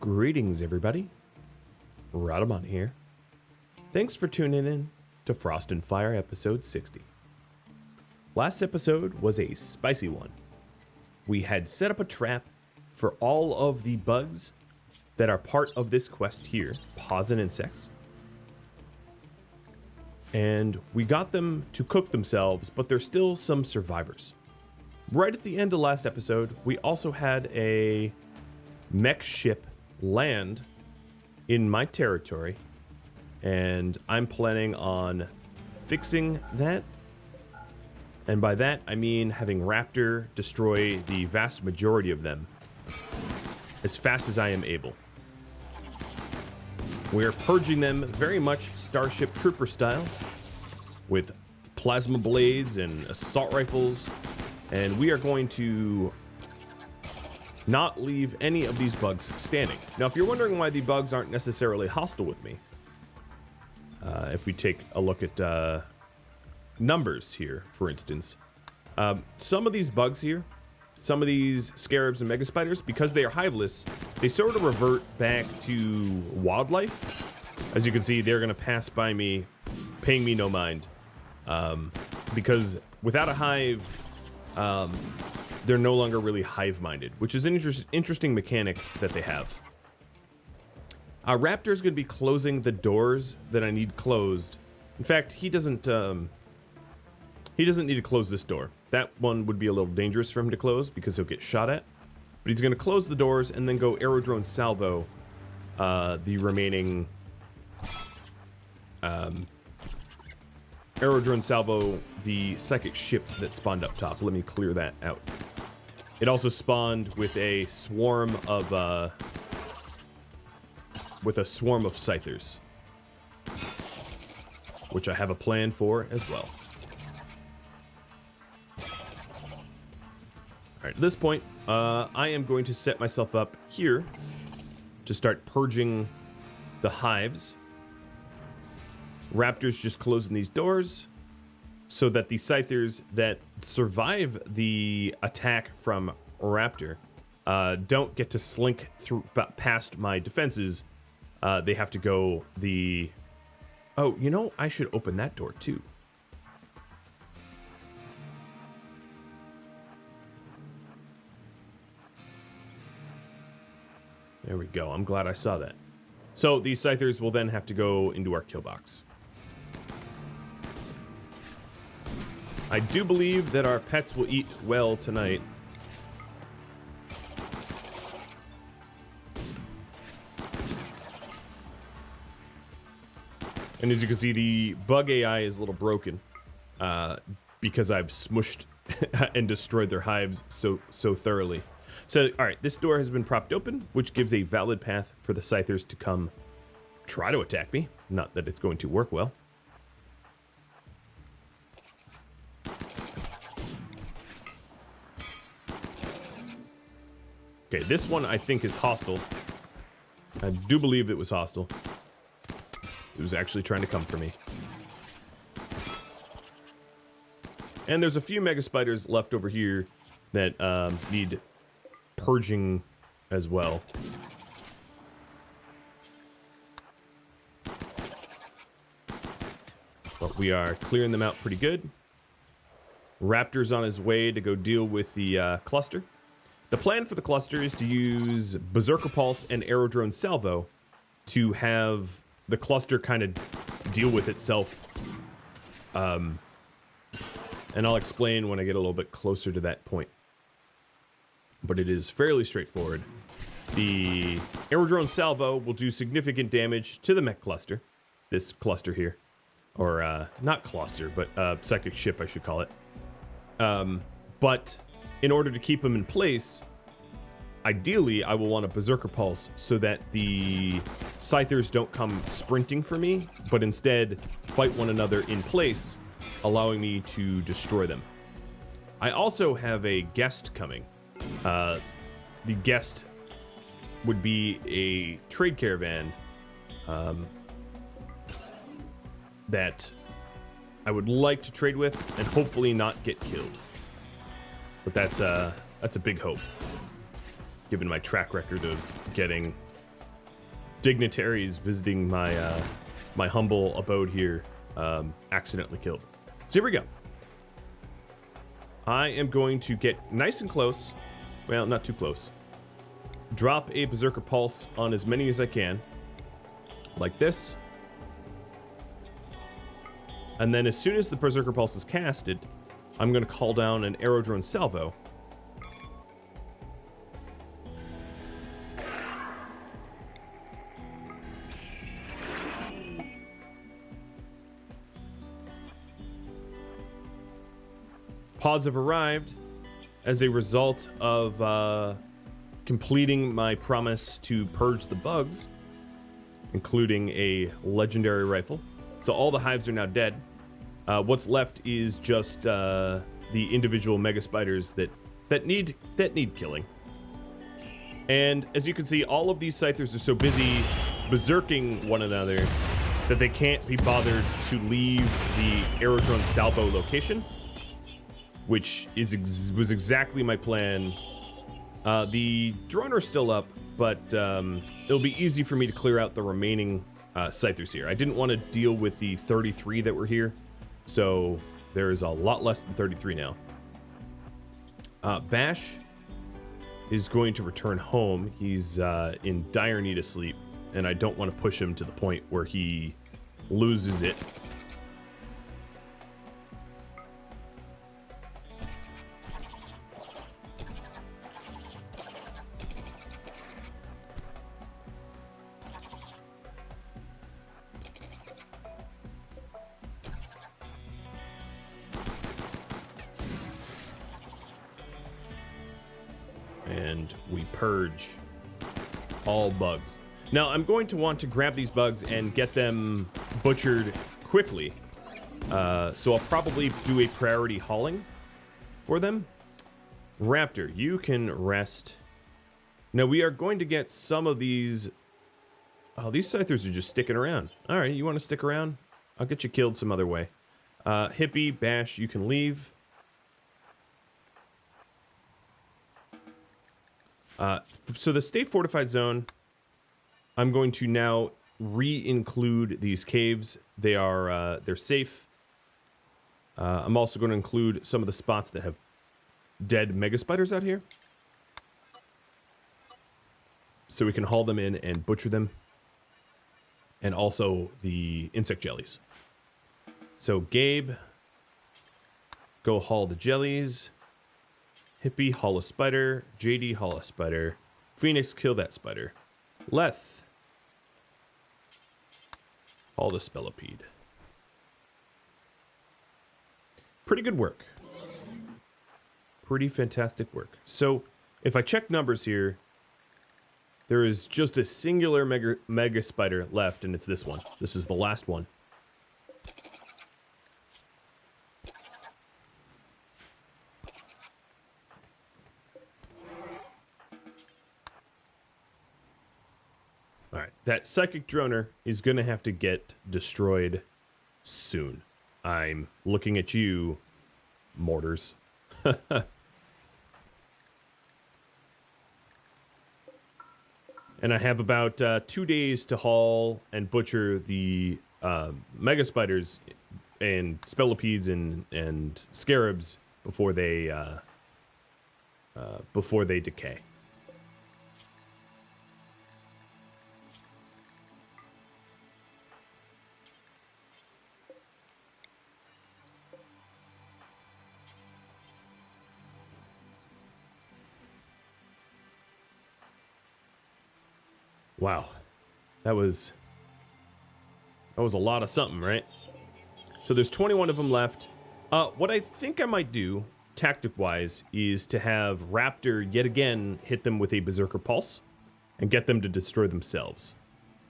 Greetings, everybody. Rhadamant here. Thanks for tuning in to Frost and Fire episode 60. Last episode was a spicy one. We had set up a trap for all of the bugs that are part of this quest here, pods and insects. And we got them to cook themselves, but there's still some survivors. Right at the end of last episode, we also had a mech ship land in my territory, and I'm planning on fixing that. And by that, I mean having Raptor destroy the vast majority of them as fast as I am able. We're purging them very much Starship Trooper style with plasma blades and assault rifles, and we are going to not leave any of these bugs standing. Now, if you're wondering why the bugs aren't necessarily hostile with me, if we take a look at numbers here, for instance, some of these bugs here, some of these scarabs and mega spiders, because they are hiveless, they sort of revert back to wildlife. As you can see, they're going to pass by me, paying me no mind, because without a hive, they're no longer really hive-minded, which is an interesting mechanic that they have. Raptor is going to be closing the doors that I need closed. In fact, he doesn't need to close this door. That one would be a little dangerous for him to close because he'll get shot at. But he's going to close the doors and then go aerodrone salvo the remaining aerodrone salvo the psychic ship that spawned up top. Let me clear that out. It also spawned with a swarm of scythers, which I have a plan for as well. Alright, at this point, I am going to set myself up here to start purging the hives. Raptor's just closing these doors so that the scythers that survive the attack from Raptor don't get to slink through past my defenses. They have to go the... Oh, you know, I should open that door too. There we go. I'm glad I saw that. So these scythers will then have to go into our kill box. I do believe that our pets will eat well tonight. And as you can see, the bug AI is a little broken because I've smushed and destroyed their hives so thoroughly. So, all right, this door has been propped open, which gives a valid path for the scythers to come try to attack me. Not that it's going to work well. Okay, this one I think is hostile. I do believe it was hostile. It was actually trying to come for me. And there's a few mega spiders left over here that need purging as well. But we are clearing them out pretty good. Raptor's on his way to go deal with the cluster. The plan for the cluster is to use Berserker Pulse and Aerodrone Salvo to have the cluster kind of deal with itself. And I'll explain when I get a little bit closer to that point. But it is fairly straightforward. The Aerodrone Salvo will do significant damage to the mech cluster. This cluster here. Or, not cluster, but psychic ship, I should call it. But in order to keep them in place, ideally, I will want a Berserker Pulse so that the scythers don't come sprinting for me, but instead fight one another in place, allowing me to destroy them. I also have a guest coming. The guest would be a trade caravan that I would like to trade with and hopefully not get killed. But that's a big hope, given my track record of getting dignitaries visiting my my humble abode here accidentally killed. So here we go. I am going to get nice and close. Well, not too close. Drop a Berserker Pulse on as many as I can. Like this. And then as soon as the Berserker Pulse is casted, I'm going to call down an Aerodrone Salvo. Pods have arrived as a result of completing my promise to purge the bugs, including a legendary rifle. So all the hives are now dead. What's left is just the individual mega spiders that need killing. And as you can see, all of these scythers are so busy berserking one another that they can't be bothered to leave the Aerodrone Salvo location, which was exactly my plan. The drone are still up, but it'll be easy for me to clear out the remaining scythers here. I didn't want to deal with the 33 that were here, so there's a lot less than 33 now. Bash is going to return home. He's in dire need of sleep, and I don't want to push him to the point where he loses it. And we purge all bugs. Now, I'm going to want to grab these bugs and get them butchered quickly. So I'll probably do a priority hauling for them. Raptor, you can rest. Now, we are going to get some of these... Oh, these scythers are just sticking around. All right, you want to stick around? I'll get you killed some other way. Hippie, Bash, you can leave. So the Stay Fortified Zone, I'm going to now re-include these caves. They are, they're safe. I'm also going to include some of the spots that have dead mega spiders out here, so we can haul them in and butcher them. And also the insect jellies. So Gabe, go haul the jellies. Hippie, haul a spider. JD, haul a spider. Phoenix, kill that spider. Leth, haul the spellipede. Pretty good work. Pretty fantastic work. So, if I check numbers here, there is just a singular mega spider left, and it's this one. This is the last one. Alright, that psychic droner is going to have to get destroyed soon. I'm looking at you, mortars. And I have about 2 days to haul and butcher the mega spiders and spellipedes and scarabs before they decay. Wow, that was a lot of something, right? So there's 21 of them left. What I think I might do, tactic-wise, is to have Raptor yet again hit them with a Berserker Pulse and get them to destroy themselves.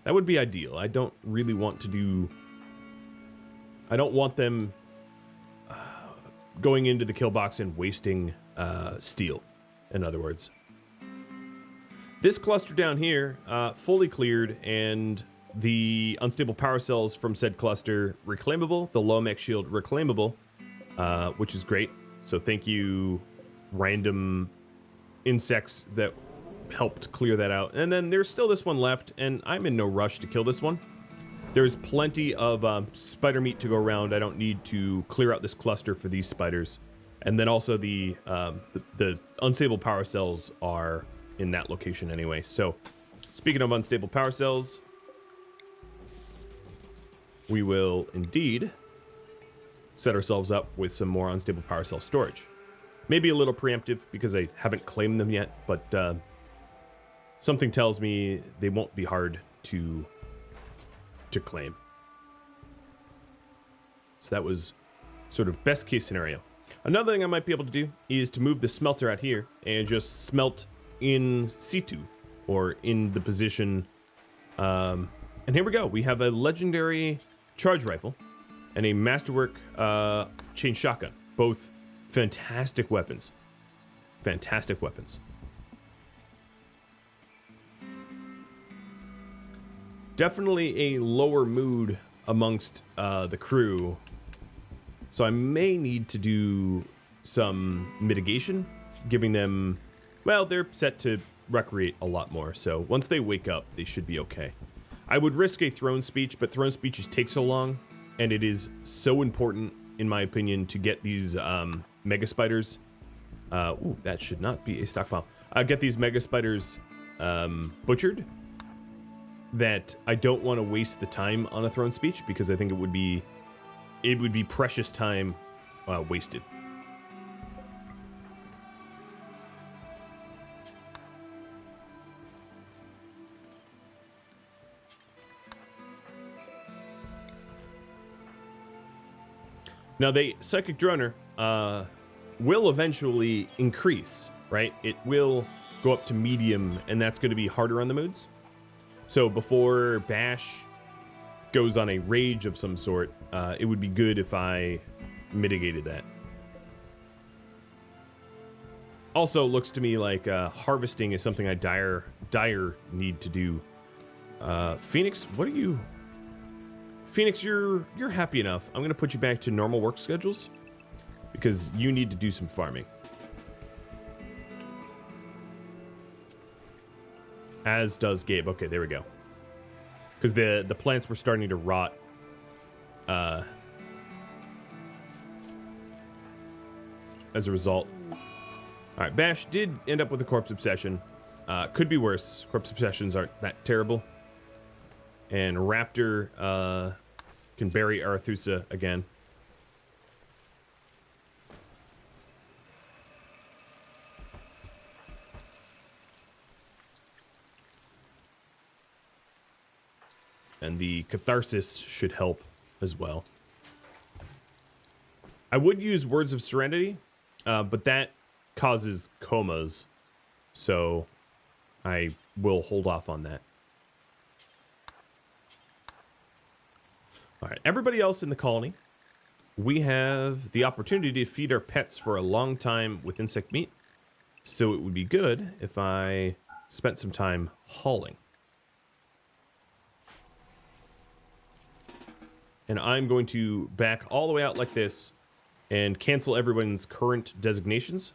That would be ideal. I don't really want to do... I don't want them going into the kill box and wasting steel, in other words. This cluster down here, fully cleared, and the unstable power cells from said cluster reclaimable, the low mech shield reclaimable, which is great. So thank you, random insects that helped clear that out. And then there's still this one left, and I'm in no rush to kill this one. There's plenty of spider meat to go around. I don't need to clear out this cluster for these spiders. And then also the unstable power cells are in that location anyway. So speaking of unstable power cells, we will indeed set ourselves up with some more unstable power cell storage. Maybe a little preemptive because I haven't claimed them yet, but something tells me they won't be hard to claim. So that was sort of best case scenario. Another thing I might be able to do is to move the smelter out here and just smelt in situ or in the position. And here we go. We have a legendary charge rifle and a masterwork chain shotgun. Both fantastic weapons. Fantastic weapons. Definitely a lower mood amongst the crew. So I may need to do some mitigation, giving them, well, they're set to recreate a lot more. So once they wake up, they should be okay. I would risk a throne speech, but throne speeches take so long, and it is so important, in my opinion, to get these mega spiders. Ooh, that should not be a stockpile. Get these mega spiders butchered. That I don't want to waste the time on a throne speech because I think it would be precious time wasted. Now the psychic droner will eventually increase, right? It will go up to medium, and that's going to be harder on the moods. So before Bash goes on a rage of some sort, it would be good if I mitigated that. Also, looks to me like harvesting is something I dire need to do. Phoenix, what are you? Phoenix, you're happy enough. I'm gonna put you back to normal work schedules because you need to do some farming. As does Gabe. Okay, there we go. Because the plants were starting to rot. As a result. Alright, Bash did end up with a corpse obsession. Could be worse. Corpse obsessions aren't that terrible. And Raptor can bury Arethusa again. And the catharsis should help as well. I would use Words of Serenity, but that causes comas. So I will hold off on that. All right, everybody else in the colony, we have the opportunity to feed our pets for a long time with insect meat. So it would be good if I spent some time hauling. And I'm going to back all the way out like this and cancel everyone's current designations.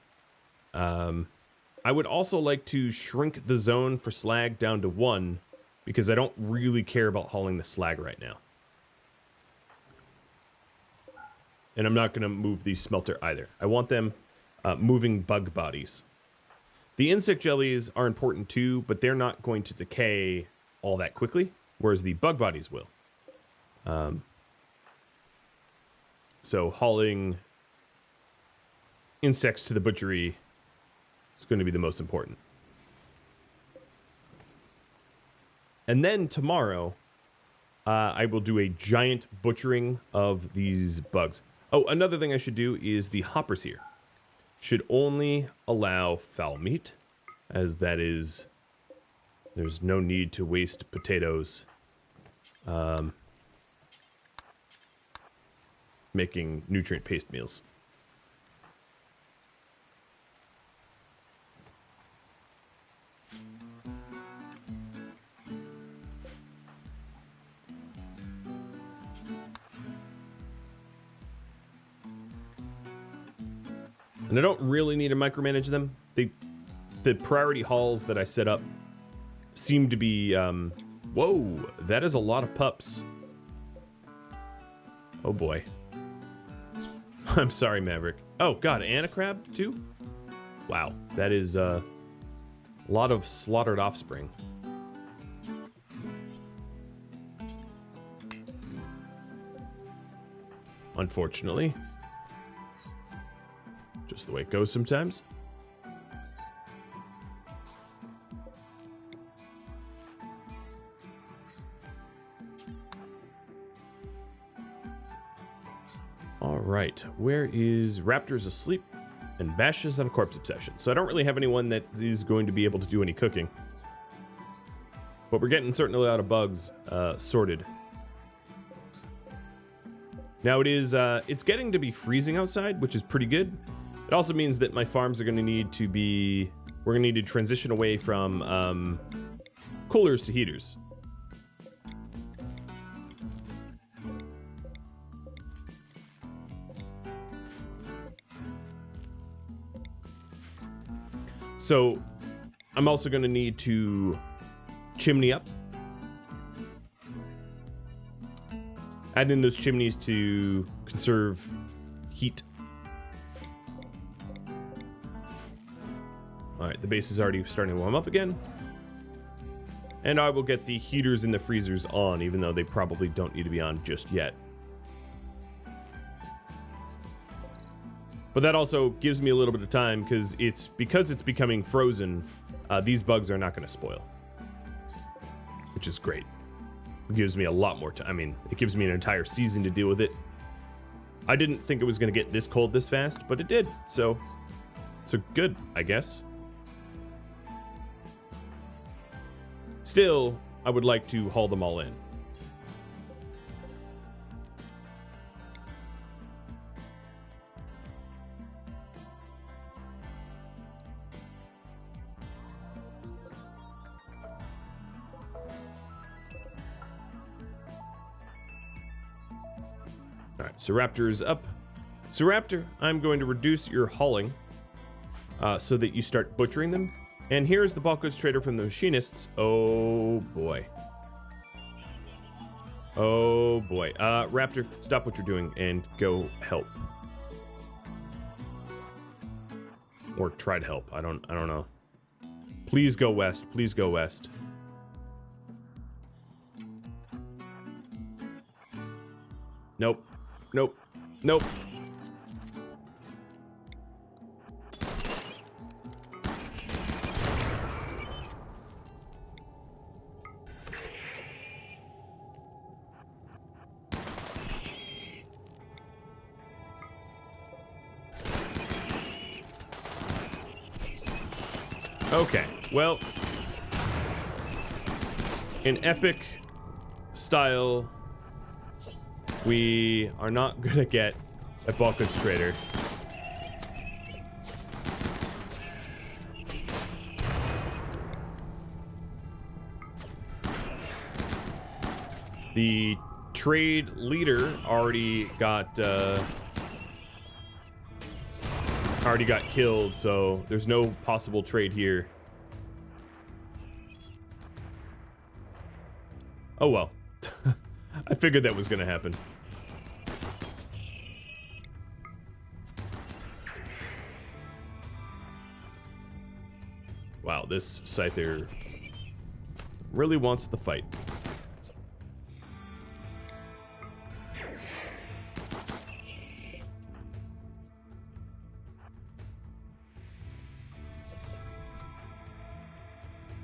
I would also like to shrink the zone for slag down to 1 because I don't really care about hauling the slag right now. And I'm not going to move the smelter either. I want them moving bug bodies. The insect jellies are important too, but they're not going to decay all that quickly, whereas the bug bodies will. So hauling insects to the butchery is going to be the most important. And then tomorrow, I will do a giant butchering of these bugs. Oh, another thing I should do is the hoppers here should only allow fowl meat, as that is, there's no need to waste potatoes. Making nutrient paste meals. And I don't really need to micromanage them. the priority halls that I set up seem to be, whoa, that is a lot of pups. Oh boy. I'm sorry, Maverick. Oh god, and a crab too? Wow, that is a lot of slaughtered offspring. Unfortunately. Just the way it goes sometimes. Alright, where is Raptor's asleep and Bash is on a corpse obsession. So I don't really have anyone that is going to be able to do any cooking. But we're getting certainly a lot of bugs sorted. Now it is, it's getting to be freezing outside, which is pretty good. It also means that my farms are going to need to be, we're going to need to transition away from coolers to heaters. So I'm also going to need to chimney up. Add in those chimneys to conserve heat. Alright, the base is already starting to warm up again. And I will get the heaters and the freezers on, even though they probably don't need to be on just yet. But that also gives me a little bit of time, because it's becoming frozen, these bugs are not going to spoil. Which is great. It gives me a lot more time. I mean, it gives me an entire season to deal with it. I didn't think it was going to get this cold this fast, but it did. So good, I guess. Still, I would like to haul them all in. Alright, so Raptor is up. So Raptor, I'm going to reduce your hauling so that you start butchering them. And here's the bulk goods trader from the machinists. Oh boy. Oh boy. Raptor, stop what you're doing and go help. Or try to help. I don't know. Please go west. Please go west. Nope. Nope. Nope. Okay, well, in epic style, we are not gonna get a bulk goods trader. The trade leader already got killed, so there's no possible trade here. Oh well. I figured that was gonna happen. Wow, this Scyther really wants the fight.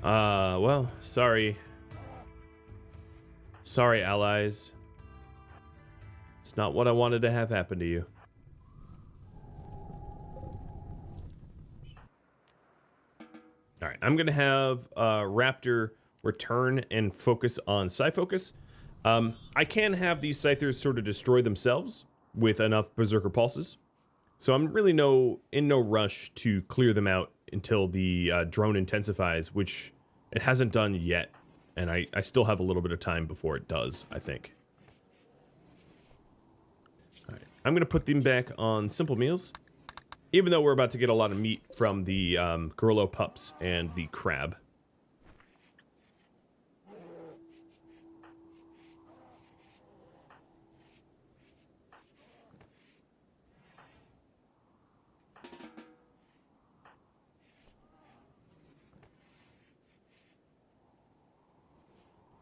Well, sorry. Sorry, allies. It's not what I wanted to have happen to you. Alright, I'm going to have Raptor return and focus on Psyfocus. I can have these Scythers sort of destroy themselves with enough Berserker Pulses. So I'm really in no rush to clear them out until the drone intensifies, which it hasn't done yet. And I still have a little bit of time before it does, I think. Alright, I'm going to put them back on simple meals. Even though we're about to get a lot of meat from the Gorillo pups and the crab.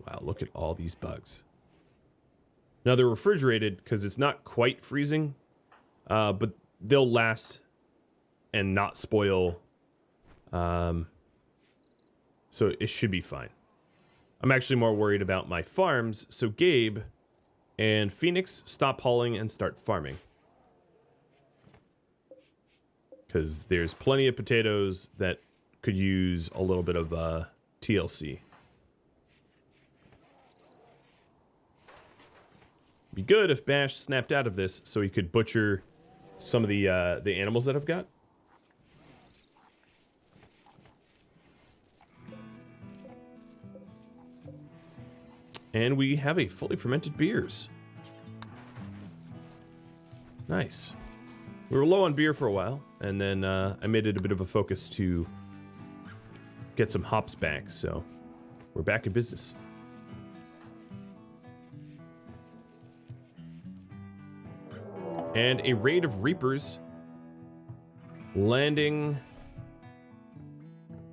Wow, look at all these bugs. Now they're refrigerated because it's not quite freezing, but they'll last and not spoil. So it should be fine. I'm actually more worried about my farms. So Gabe and Phoenix, stop hauling and start farming. Because there's plenty of potatoes that could use a little bit of TLC. Be good if Bash snapped out of this so he could butcher some of the animals that I've got. And we have a fully fermented beers. Nice. We were low on beer for a while, and then I made it a bit of a focus to get some hops back, so we're back in business. And a raid of Reapers landing.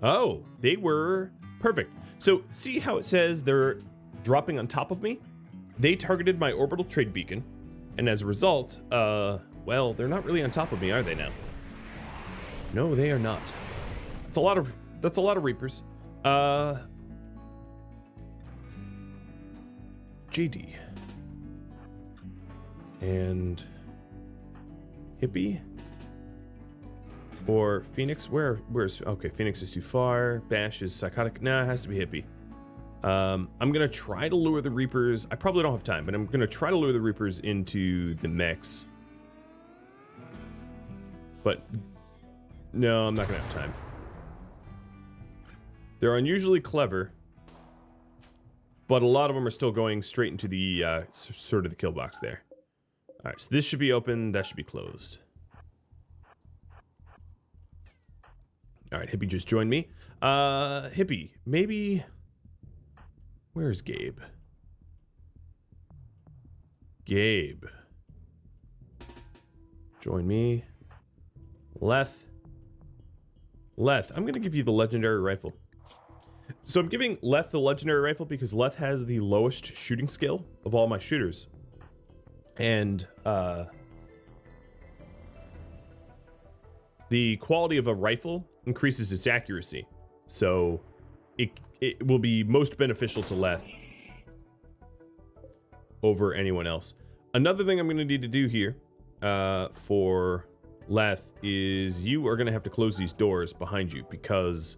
Oh, they were perfect. So see how it says they're dropping on top of me? They targeted my orbital trade beacon, and as a result, well, they're not really on top of me, are they now? No, they are not. That's a lot of Reapers. JD and Hippie or Phoenix. Where's okay? Phoenix is too far. Bash is psychotic. Nah, it has to be Hippie. I'm gonna try to lure the Reapers. I probably don't have time, but I'm gonna try to lure the Reapers into the mechs. But no, I'm not gonna have time. They're unusually clever, but a lot of them are still going straight into the sort of the kill box there. All right, so this should be open. That should be closed. All right, Hippie just joined me. Hippie, maybe. Where's Gabe? Gabe. Join me. Leth, I'm going to give you the legendary rifle. So I'm giving Leth the legendary rifle because Leth has the lowest shooting skill of all my shooters. And the quality of a rifle increases its accuracy. So it will be most beneficial to Leth over anyone else. Another thing I'm going to need to do here for Leth is you are going to have to close these doors behind you because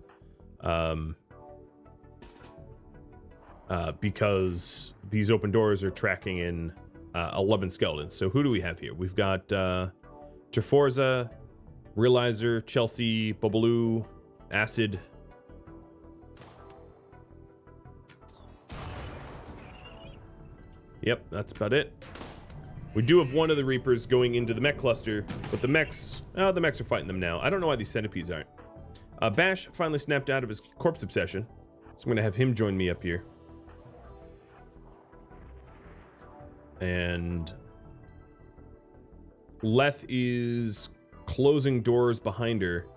these open doors are tracking in 11 skeletons. So who do we have here? We've got Terforza, Realizer, Chelsea, Bubbaloo, Acid. Yep, that's about it. We do have one of the Reapers going into the mech cluster, but the mechs are fighting them now. I don't know why these centipedes aren't. Bash finally snapped out of his corpse obsession, so I'm going to have him join me up here. And Leth is closing doors behind her,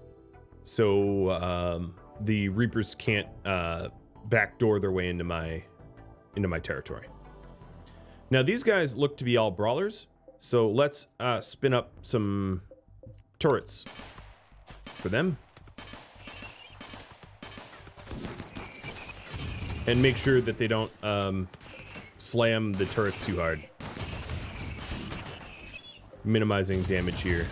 so the Reapers can't backdoor their way into my territory. Now these guys look to be all brawlers, so let's spin up some turrets for them. And make sure that they don't slam the turrets too hard. Minimizing damage here.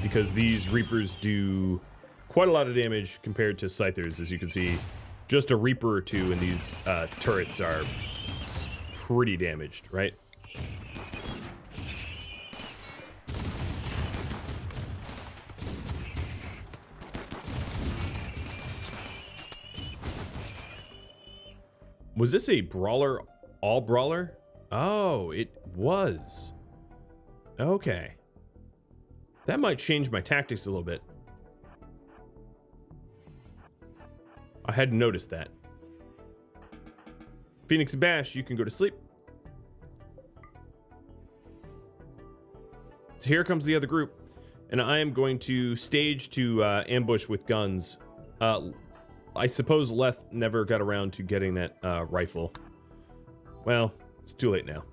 Because these Reapers do quite a lot of damage compared to Scythers, as you can see. Just a Reaper or two and these turrets are pretty damaged, right? Was this a brawler, all brawler? Oh, it was. Okay. That might change my tactics a little bit. I hadn't noticed that. Phoenix and Bash, you can go to sleep. So here comes the other group. And I am going to stage to ambush with guns. I suppose Leth never got around to getting that rifle. Well, it's too late now.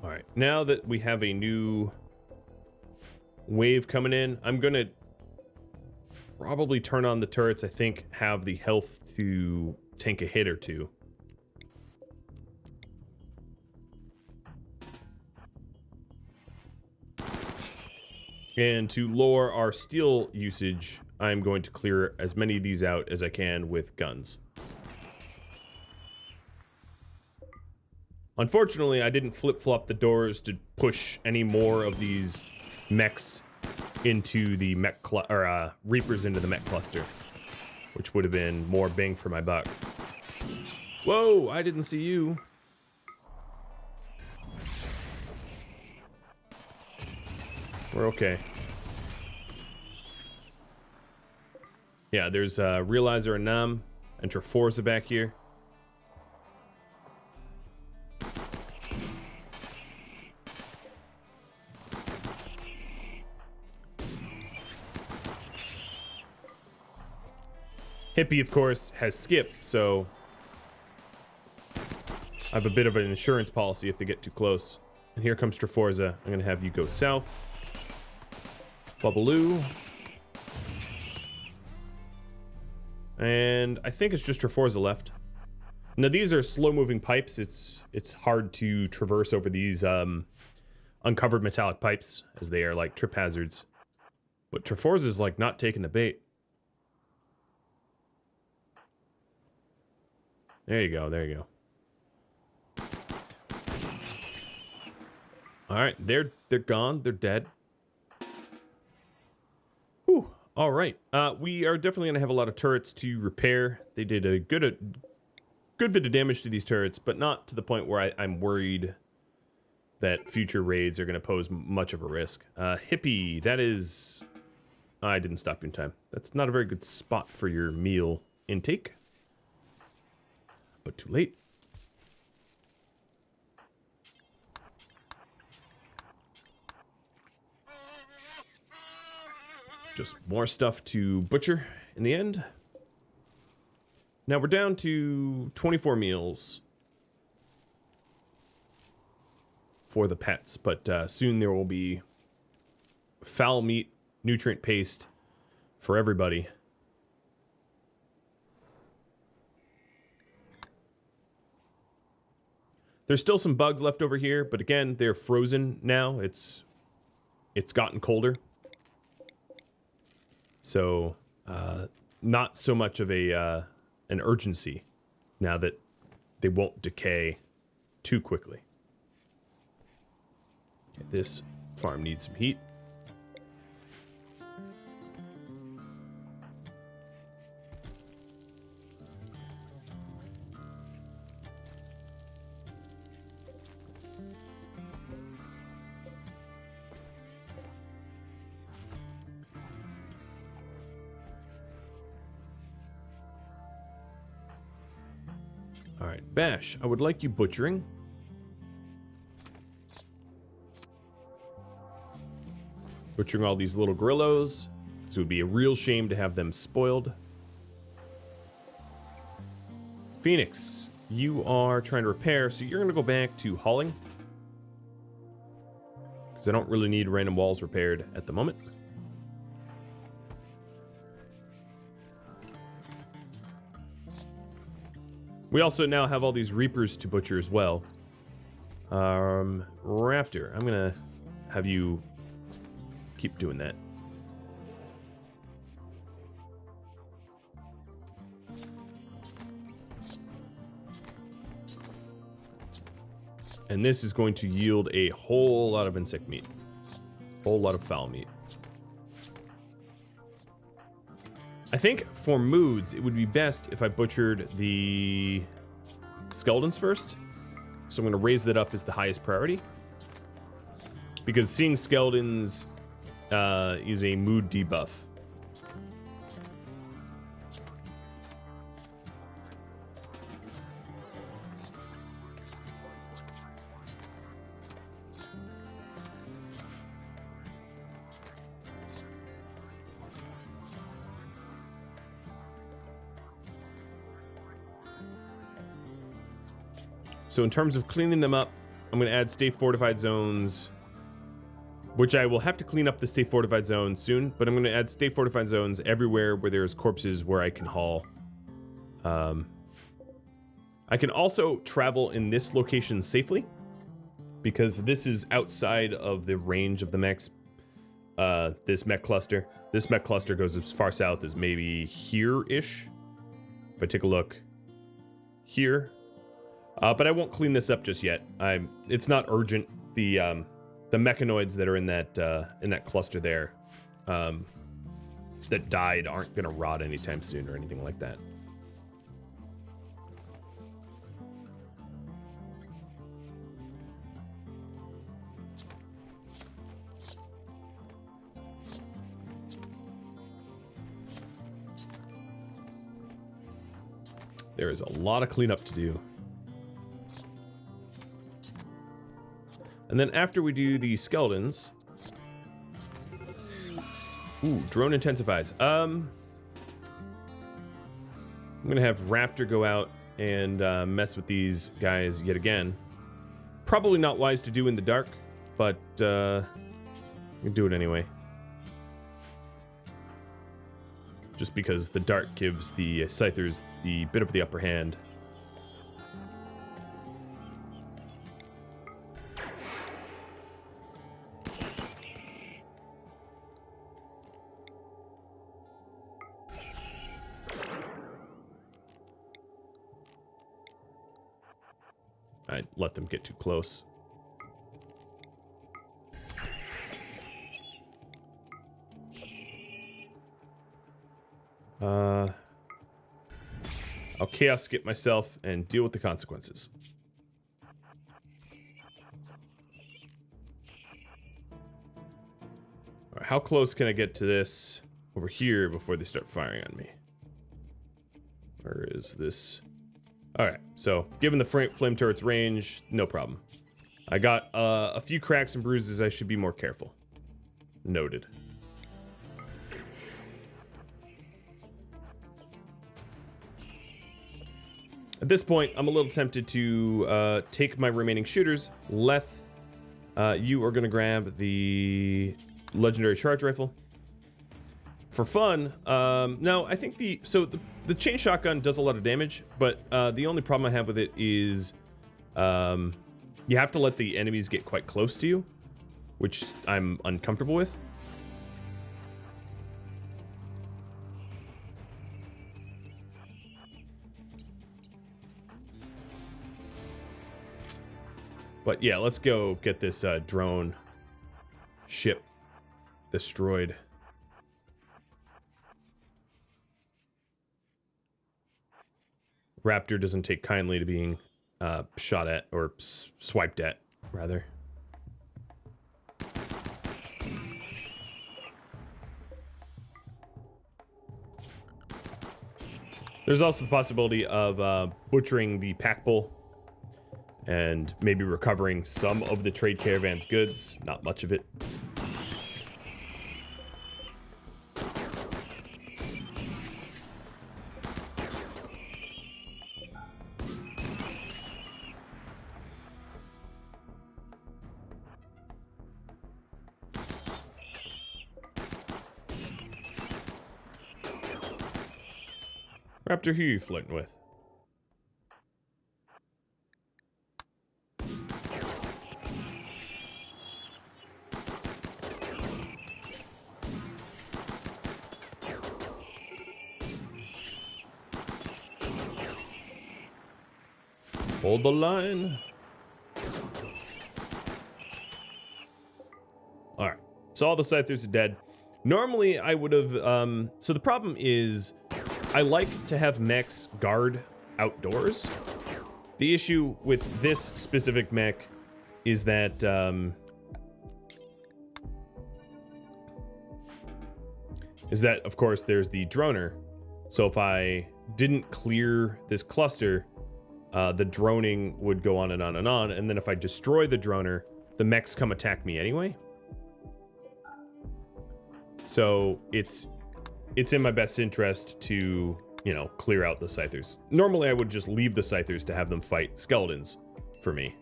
All right, now that we have a new wave coming in, I'm gonna probably turn on the turrets. I think have the health to tank a hit or two. And to lower our steel usage, I'm going to clear as many of these out as I can with guns. Unfortunately, I didn't flip-flop the doors to push any more of these mechs into the Reapers into the mech cluster, which would have been more bang for my buck. Whoa, I didn't see you. We're okay. Yeah, there's Realizer and Nam and Triforza back here. Hippie, of course, has skip, so I have a bit of an insurance policy if they get too close. And here comes Triforza. I'm going to have you go south. Bubbaloo. And I think it's just Triforza left. Now, these are slow-moving pipes. It's hard to traverse over these uncovered metallic pipes, as they are like trip hazards. But Triforza's like not taking the bait. There you go, there you go. Alright, they're gone, they're dead. Whew, alright. We are definitely gonna have a lot of turrets to repair. They did a good bit of damage to these turrets, but not to the point where I'm worried that future raids are gonna pose much of a risk. Hippie, that is... I didn't stop you in time. That's not a very good spot for your meal intake. But too late. Just more stuff to butcher in the end. Now we're down to 24 meals for the pets, but soon there will be fowl meat, nutrient paste for everybody. There's still some bugs left over here, but again, they're frozen now. It's gotten colder. So, not so much of an urgency now that they won't decay too quickly. Okay, this farm needs some heat. Alright, Bash, I would like you butchering. Butchering all these little gorillos. So it would be a real shame to have them spoiled. Phoenix, you are trying to repair, so you're going to go back to hauling. Because I don't really need random walls repaired at the moment. We also now have all these Reapers to butcher as well. Raptor, I'm gonna have you keep doing that. And this is going to yield a whole lot of insect meat. Whole lot of foul meat. I think for moods, it would be best if I butchered the skeletons first. So I'm going to raise that up as the highest priority. Because seeing skeletons is a mood debuff. So in terms of cleaning them up, I'm going to add stay fortified zones, which I will have to clean up the stay fortified zones soon, but I'm going to add stay fortified zones everywhere where there's corpses where I can haul. I can also travel in this location safely because this is outside of the range of the mechs. This mech cluster. This mech cluster goes as far south as maybe here-ish. If I take a look here. But I won't clean this up just yet. It's not urgent. The mechanoids that are in that cluster there that died aren't going to rot anytime soon or anything like that. There is a lot of cleanup to do. And then after we do the skeletons... Ooh, drone intensifies. I'm going to have Raptor go out and mess with these guys yet again. Probably not wise to do in the dark, but we can do it anyway. Just because the dark gives the Scythers the bit of the upper hand. I let them get too close. I'll chaos skip myself and deal with the consequences. All right, how close can I get to this over here before they start firing on me? Where is this? All right, so given the flame turret's range, no problem. I got a few cracks and bruises. I should be more careful. Noted. At this point, I'm a little tempted to take my remaining shooters. Leth, you are going to grab the legendary charge rifle. For fun, no, I think the chain shotgun does a lot of damage, but the only problem I have with it is you have to let the enemies get quite close to you, which I'm uncomfortable with. But yeah, let's go get this drone ship destroyed. Raptor doesn't take kindly to being shot at, or swiped at, rather. There's also the possibility of butchering the pack bull and maybe recovering some of the trade caravan's goods. Not much of it. Raptor, who are you flirting with? Hold the line. So all the Scythers are dead. Normally, I would have... so the problem is, I like to have mechs guard outdoors. The issue with this specific mech is that... of course, there's the droner. So if I didn't clear this cluster, the droning would go on and on and on. And then if I destroy the droner, the mechs come attack me anyway. So it's in my best interest to, you know, clear out the Scythers. Normally I would just leave the Scythers to have them fight skeletons for me.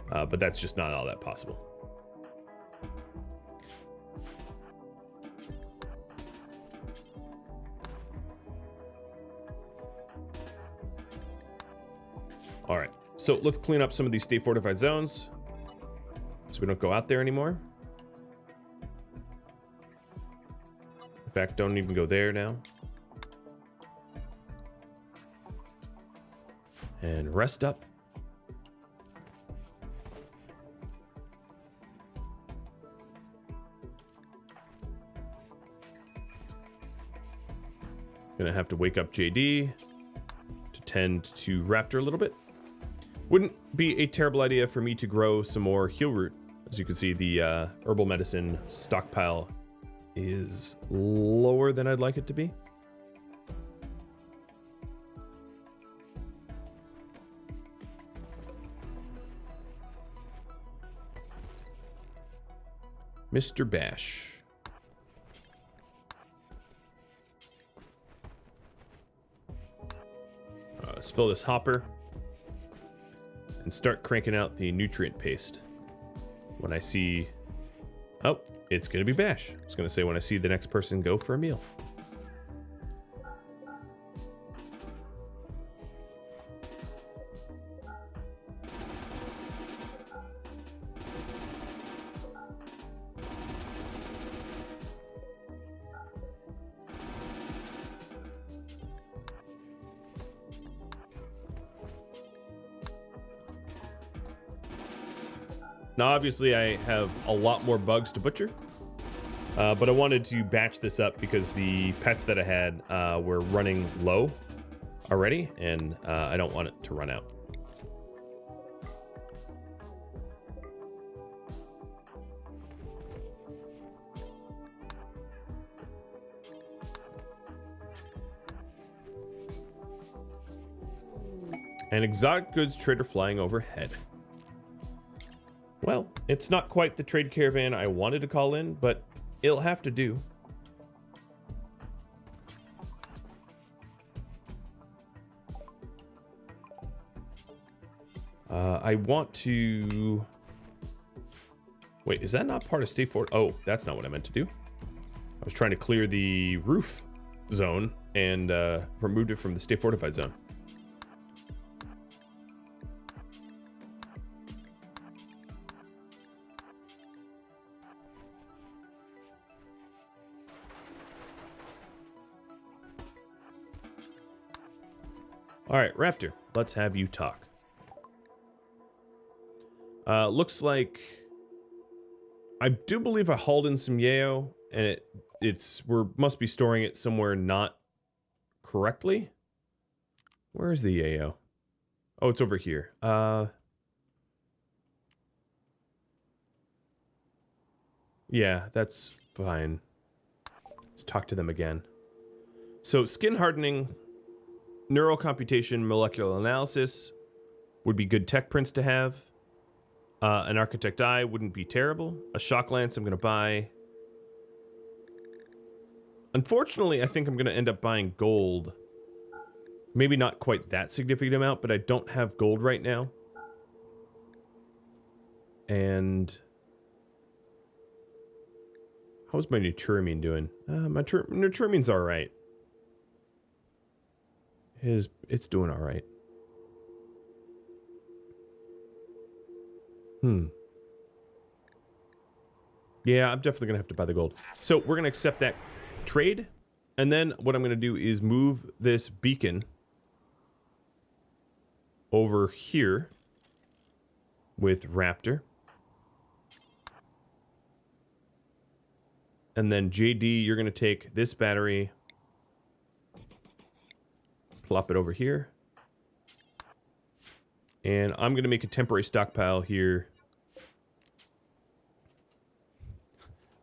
But that's just not all that possible. All right, so let's clean up some of these state fortified zones so we don't go out there anymore. In fact, don't even go there now. And rest up. Gonna have to wake up JD to tend to Raptor a little bit. Wouldn't be a terrible idea for me to grow some more heal root. As you can see, the herbal medicine stockpile is lower than I'd like it to be. Mr. Bash. Let's fill this hopper and start cranking out the nutrient paste. When I see... Oh, it's going to be Bash. I was going to say when I see the next person go for a meal. Now, obviously, I have a lot more bugs to butcher, but I wanted to batch this up because the pets that I had were running low already, and I don't want it to run out. An exotic goods trader flying overhead. Well, it's not quite the trade caravan I wanted to call in, but it'll have to do. I want to... Wait, is that not part of State Fort? Oh, that's not what I meant to do. I was trying to clear the roof zone and removed it from the State Fortified zone. All right, Raptor, let's have you talk. Looks like I do believe I hauled in some yayo, and we must be storing it somewhere not correctly. Where is the yayo? Oh, it's over here. Yeah, that's fine. Let's talk to them again. So skin hardening, neural computation, molecular analysis would be good tech prints to have. An architect eye wouldn't be terrible. A shock lance I'm going to buy. Unfortunately, I think I'm going to end up buying gold. Maybe not quite that significant amount, but I don't have gold right now. And how's my Nuturamine doing? My Nuturamine's all right. It's doing all right. Yeah, I'm definitely going to have to buy the gold. So we're going to accept that trade. And then what I'm going to do is move this beacon over here with Raptor. And then JD, you're going to take this battery, plop it over here. And I'm going to make a temporary stockpile here.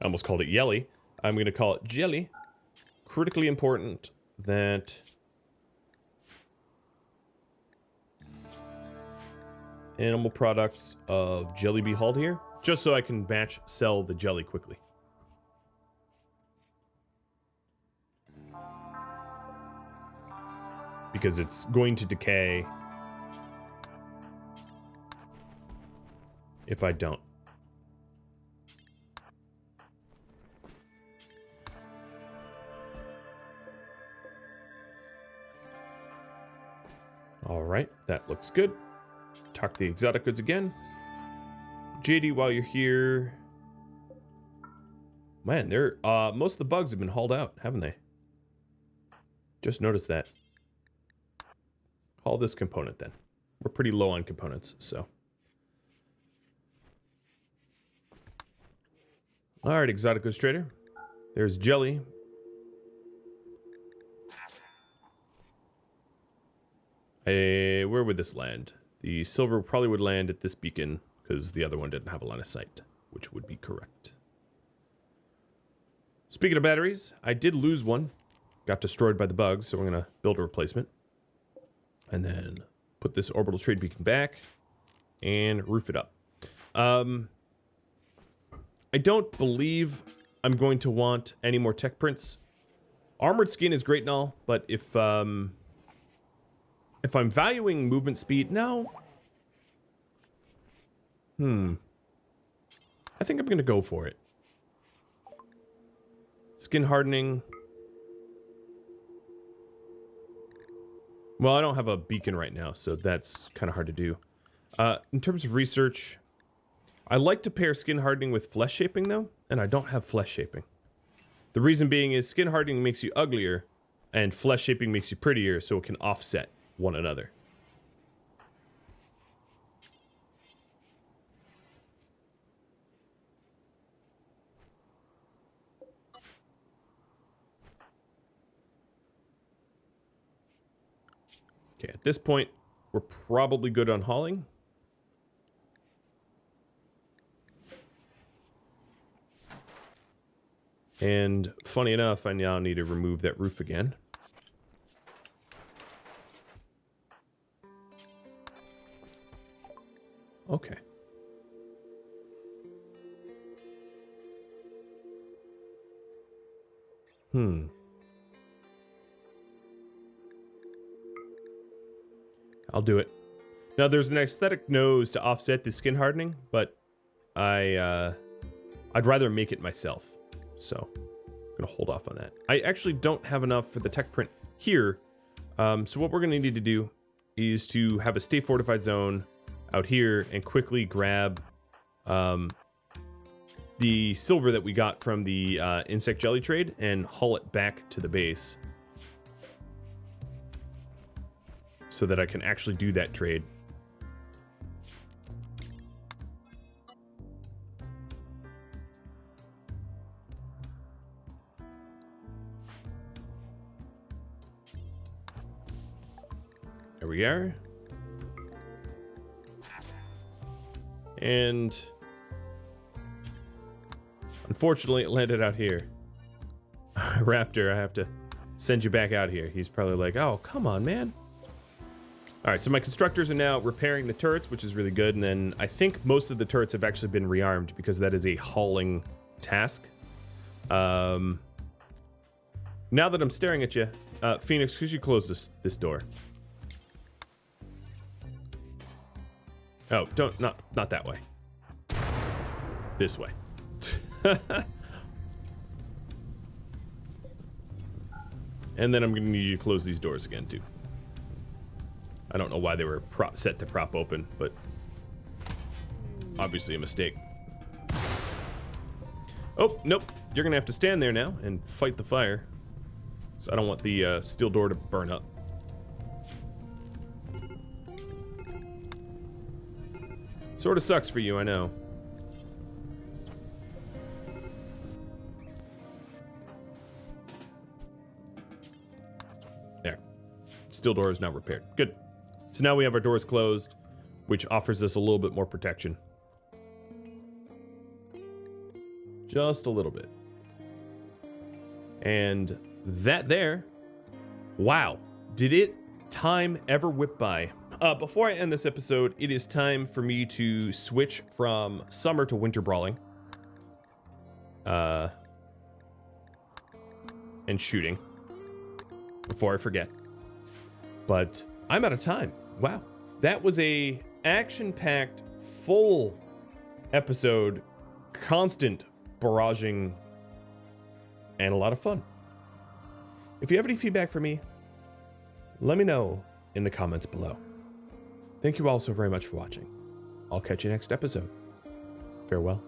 I almost called it Yelly. I'm going to call it Jelly. Critically important that animal products of jelly be hauled here, just so I can batch sell the jelly quickly. Because it's going to decay if I don't. All right, that looks good. Talk the exotic goods again. JD, while you're here, man, they're most of the bugs have been hauled out, haven't they? Just noticed that. Haul this component then. We're pretty low on components, so. All right, exotic goods trader. There's jelly. Where would this land? The silver probably would land at this beacon because the other one didn't have a line of sight, which would be correct. Speaking of batteries, I did lose one. Got destroyed by the bugs, so we're going to build a replacement. And then put this orbital trade beacon back and roof it up. I don't believe I'm going to want any more tech prints. Armored skin is great and all, but if I'm valuing movement speed, no. I think I'm going to go for it. Skin hardening. Well, I don't have a beacon right now, so that's kind of hard to do. In terms of research, I like to pair skin hardening with flesh shaping, though, and I don't have flesh shaping. The reason being is skin hardening makes you uglier, and flesh shaping makes you prettier, so it can offset one another. Okay, at this point, we're probably good on hauling. And funny enough, I now need to remove that roof again. Okay. I'll do it. Now, there's an aesthetic nose to offset the skin hardening, but I'd rather make it myself. So I'm gonna hold off on that. I actually don't have enough for the tech print here. So what we're gonna need to do is to have a stay fortified zone out here and quickly grab the silver that we got from the insect jelly trade and haul it back to the base so that I can actually do that trade. There we are. And unfortunately, it landed out here. Raptor, I have to send you back out here. He's probably like, oh, come on, man. All right, so my constructors are now repairing the turrets, which is really good. And then I think most of the turrets have actually been rearmed because that is a hauling task. Now that I'm staring at you, Phoenix, could you close this door? Oh, not that way. This way. And then I'm gonna need you to close these doors again too. I don't know why they were set to prop open, but obviously a mistake. Oh, nope. You're gonna have to stand there now and fight the fire. So I don't want the steel door to burn up. Sort of sucks for you, I know. steel door is now repaired. Good. So now we have our doors closed, which offers us a little bit more protection. Just a little bit. And that there, wow, did it time ever whip by? Before I end this episode, it is time for me to switch from summer to winter brawling. And shooting. Before I forget. But I'm out of time. Wow. That was a action-packed, full episode, constant barraging, and a lot of fun. If you have any feedback for me, let me know in the comments below. Thank you all so very much for watching. I'll catch you next episode. Farewell.